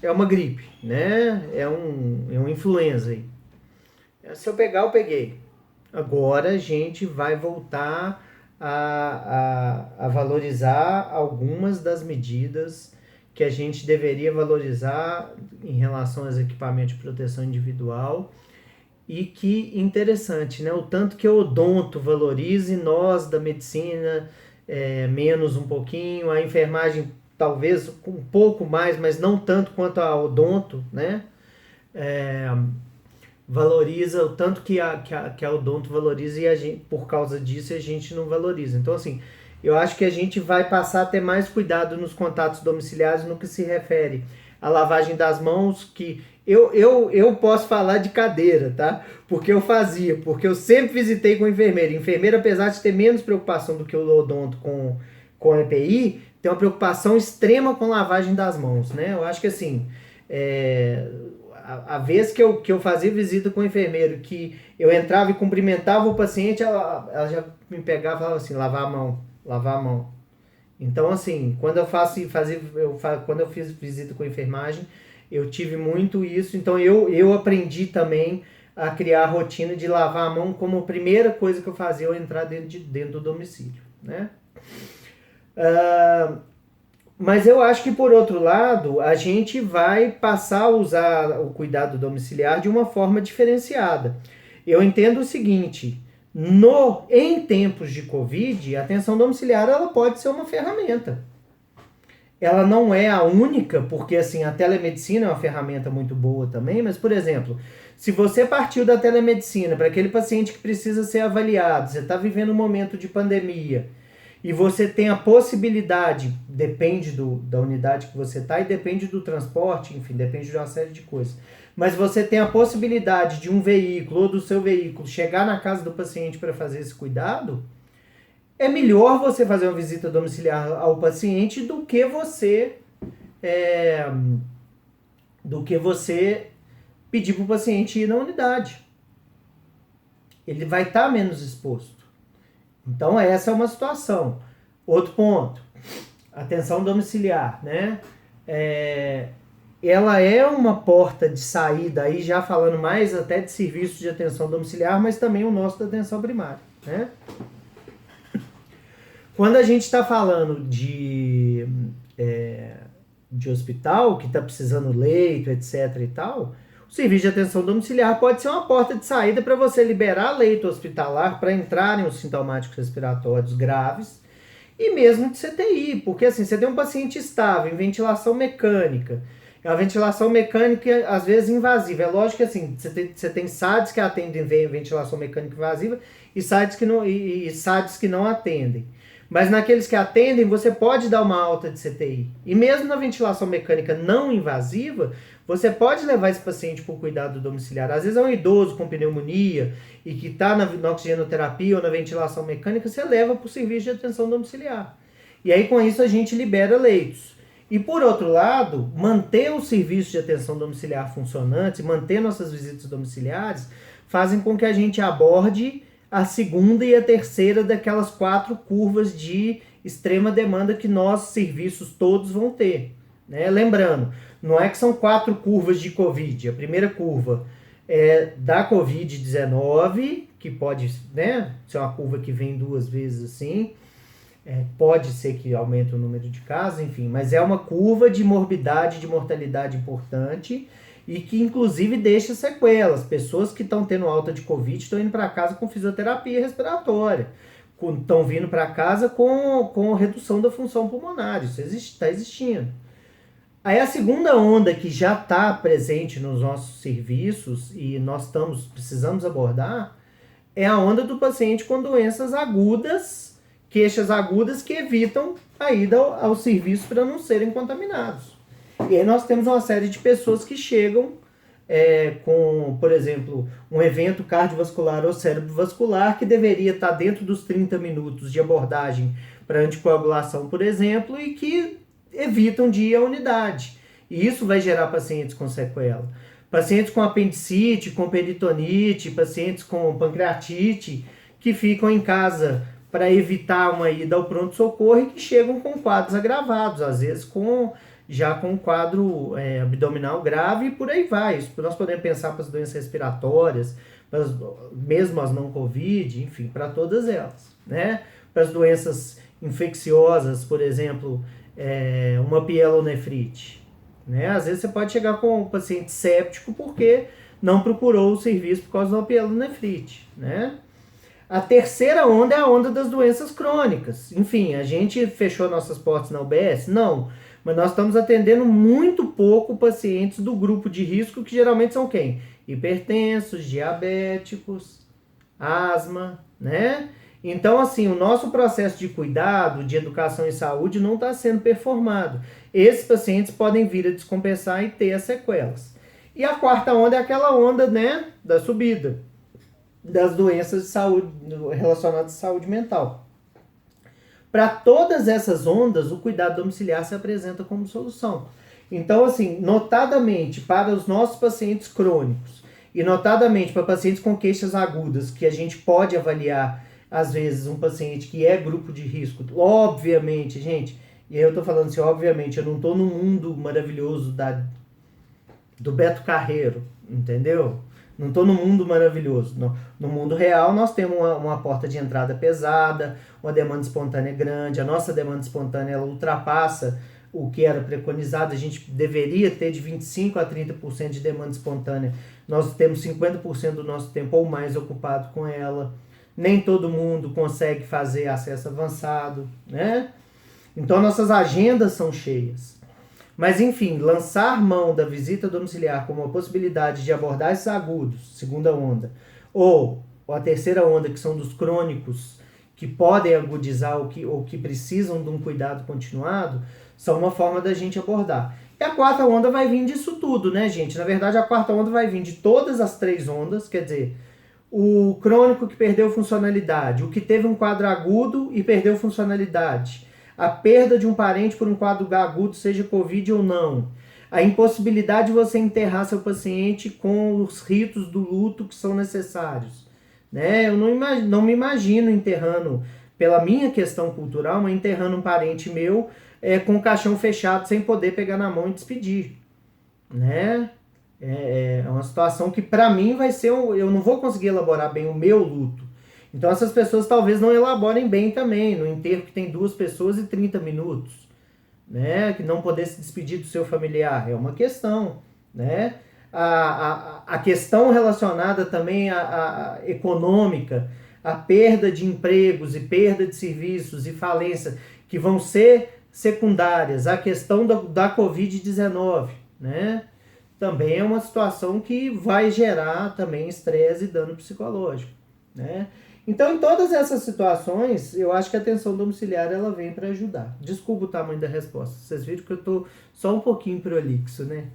é uma gripe, né? É um influenza aí. Se eu pegar, eu peguei. Agora a gente vai voltar a valorizar algumas das medidas que a gente deveria valorizar em relação aos equipamentos de proteção individual. E que interessante, né? O tanto que o odonto valorize, nós da medicina, menos um pouquinho, a enfermagem talvez um pouco mais, mas não tanto quanto a odonto, né? É, valoriza o tanto que a odonto valoriza e a gente, por causa disso a gente não valoriza. Então, assim, eu acho que a gente vai passar a ter mais cuidado nos contatos domiciliares no que se refere à lavagem das mãos, que eu posso falar de cadeira, tá? Porque eu fazia, porque eu sempre visitei com enfermeira. Enfermeira, apesar de ter menos preocupação do que o odonto com a EPI, tem uma preocupação extrema com lavagem das mãos, né? Eu acho que assim, é, a vez que eu fazia visita com o enfermeiro, que eu entrava e cumprimentava o paciente, ela já me pegava e falava assim, lavar a mão, lavar a mão. Então, assim, quando quando eu fiz visita com enfermagem, eu tive muito isso. Então, eu aprendi também a criar a rotina de lavar a mão como a primeira coisa que eu fazia ao entrar dentro do domicílio, né? Ah, mas eu acho que, por outro lado, a gente vai passar a usar o cuidado domiciliar de uma forma diferenciada. Eu entendo o seguinte: em tempos de Covid, a atenção domiciliar ela pode ser uma ferramenta. Ela não é a única, porque assim, a telemedicina é uma ferramenta muito boa também, mas, por exemplo, se você partiu da telemedicina para aquele paciente que precisa ser avaliado, você está vivendo um momento de pandemia, e você tem a possibilidade, depende da unidade que você está e depende do transporte, enfim, depende de uma série de coisas. Mas você tem a possibilidade de um veículo ou do seu veículo chegar na casa do paciente para fazer esse cuidado, é melhor você fazer uma visita domiciliar ao paciente é, do que você pedir para o paciente ir na unidade. Ele vai estar menos exposto. Então essa é uma situação. Outro ponto, atenção domiciliar, né? Ela é uma porta de saída, aí já falando mais até de serviços de atenção domiciliar, mas também o nosso da atenção primária, né? Quando a gente está falando de hospital, que está precisando leito, etc e tal, o serviço de atenção domiciliar pode ser uma porta de saída para você liberar leito hospitalar para entrarem os sintomáticos respiratórios graves e mesmo de CTI, porque assim, você tem um paciente estável em ventilação mecânica, é uma ventilação mecânica às vezes invasiva. É lógico que assim, você tem SADs que atendem ventilação mecânica invasiva e SADs que não atendem. Mas naqueles que atendem, você pode dar uma alta de CTI. E mesmo na ventilação mecânica não invasiva, você pode levar esse paciente para o cuidado domiciliar. Às vezes é um idoso com pneumonia e que está na oxigenoterapia ou na ventilação mecânica, você leva para o serviço de atenção domiciliar. E aí com isso a gente libera leitos. E por outro lado, manter o serviço de atenção domiciliar funcionante, manter nossas visitas domiciliares, fazem com que a gente aborde a segunda e a terceira daquelas 4 curvas de extrema demanda que nossos serviços todos vão ter, né? Lembrando, não é que são 4 curvas de Covid. A primeira curva é da Covid-19, que pode, né, ser uma curva que vem 2 vezes assim, pode ser que aumente o número de casos, enfim, mas é uma curva de morbidade, de mortalidade importante e que inclusive deixa sequelas. Pessoas que estão tendo alta de Covid estão indo para casa com fisioterapia respiratória, estão vindo para casa com redução da função pulmonar. Isso está existindo. Aí a segunda onda que já está presente nos nossos serviços e nós precisamos abordar é a onda do paciente com doenças agudas, queixas agudas que evitam a ida ao serviço para não serem contaminados. E aí nós temos uma série de pessoas que chegam com, por exemplo, um evento cardiovascular ou cerebrovascular que deveria estar dentro dos 30 minutos de abordagem para anticoagulação, por exemplo, e que evitam de ir à unidade. E isso vai gerar pacientes com sequela. Pacientes com apendicite, com peritonite, pacientes com pancreatite, que ficam em casa para evitar uma ida ao pronto-socorro e que chegam com quadros agravados, às vezes com já com um quadro abdominal grave e por aí vai. Isso nós podemos pensar para as doenças respiratórias, mesmo as não Covid, enfim, para todas elas, né? Para as doenças infecciosas, por exemplo, uma pielonefrite, né? Às vezes você pode chegar com um paciente séptico porque não procurou o serviço por causa de uma pielonefrite, né? A terceira onda é a onda das doenças crônicas. Enfim, a gente fechou nossas portas na UBS? Não. Mas nós estamos atendendo muito pouco pacientes do grupo de risco, que geralmente são quem? Hipertensos, diabéticos, asma, né? Então, assim, o nosso processo de cuidado, de educação e saúde não está sendo performado. Esses pacientes podem vir a descompensar e ter as sequelas. E a quarta onda é aquela onda, né, da subida das doenças de saúde relacionadas à saúde mental. Para todas essas ondas, o cuidado domiciliar se apresenta como solução. Então, assim, notadamente para os nossos pacientes crônicos e notadamente para pacientes com queixas agudas, que a gente pode avaliar, às vezes, um paciente que é grupo de risco, obviamente, gente, e aí eu tô falando assim, obviamente, eu não tô no mundo maravilhoso do Beto Carreiro, entendeu? Não estou no mundo maravilhoso. No mundo real, nós temos uma porta de entrada pesada, uma demanda espontânea grande. A nossa demanda espontânea ela ultrapassa o que era preconizado. A gente deveria ter de 25% a 30% de demanda espontânea. Nós temos 50% do nosso tempo ou mais ocupado com ela. Nem todo mundo consegue fazer acesso avançado, né? Então, nossas agendas são cheias. Mas, enfim, lançar mão da visita domiciliar como uma possibilidade de abordar esses agudos, segunda onda, ou a terceira onda, que são dos crônicos, que podem agudizar ou que precisam de um cuidado continuado, são uma forma da gente abordar. E a quarta onda vai vir disso tudo, né, gente? Na verdade, a quarta onda vai vir de todas as três ondas, quer dizer, o crônico que perdeu funcionalidade, o que teve um quadro agudo e perdeu funcionalidade, a perda de um parente por um quadro agudo, seja Covid ou não, a impossibilidade de você enterrar seu paciente com os ritos do luto que são necessários, né? Eu não me imagino enterrando, pela minha questão cultural, mas enterrando um parente meu com o caixão fechado, sem poder pegar na mão e despedir, né? É uma situação que para mim vai ser, eu não vou conseguir elaborar bem o meu luto. Então essas pessoas talvez não elaborem bem também, no enterro que tem 2 pessoas e 30 minutos, né? Que não poder se despedir do seu familiar, é uma questão, né? A questão relacionada também à econômica, a perda de empregos e perda de serviços e falência, que vão ser secundárias, a questão da Covid-19, né? Também é uma situação que vai gerar também estresse e dano psicológico, né? Então, em todas essas situações, eu acho que a atenção domiciliar ela vem para ajudar. Desculpa o tamanho da resposta. Vocês viram que eu estou só um pouquinho prolixo, né?